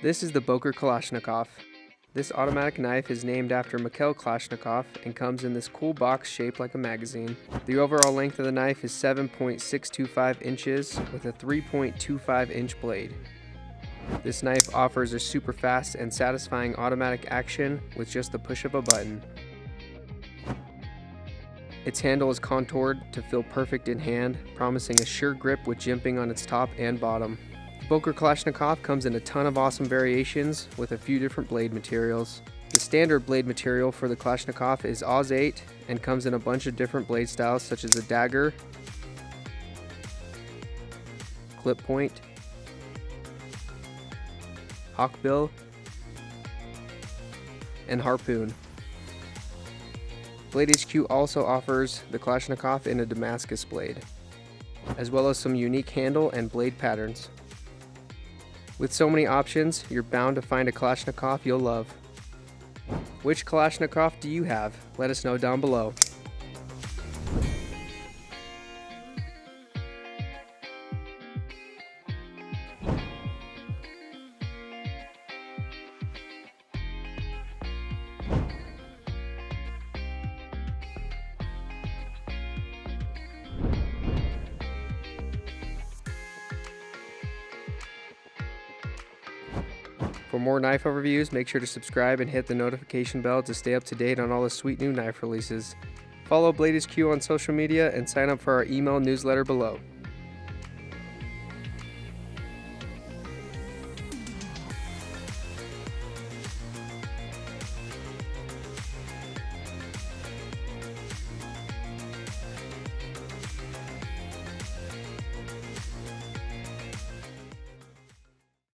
This is the Boker Kalashnikov. This automatic knife is named after Mikhail Kalashnikov and comes in this cool box shaped like a magazine. The overall length of the knife is 7.625 inches with a 3.25 inch blade. This knife offers a super fast and satisfying automatic action with just the push of a button. Its handle is contoured to feel perfect in hand, promising a sure grip with jimping on its top and bottom. The Boker Kalashnikov comes in a ton of awesome variations with a few different blade materials. The standard blade material for the Kalashnikov is Oz 8 and comes in a bunch of different blade styles such as a dagger, clip point, hawkbill, and harpoon. Blade HQ also offers the Kalashnikov in a Damascus blade, as well as some unique handle and blade patterns. With so many options, you're bound to find a Kalashnikov you'll love. Which Kalashnikov do you have? Let us know down below. For more knife overviews, make sure to subscribe and hit the notification bell to stay up to date on all the sweet new knife releases. Follow Blade HQ on social media and sign up for our email newsletter below.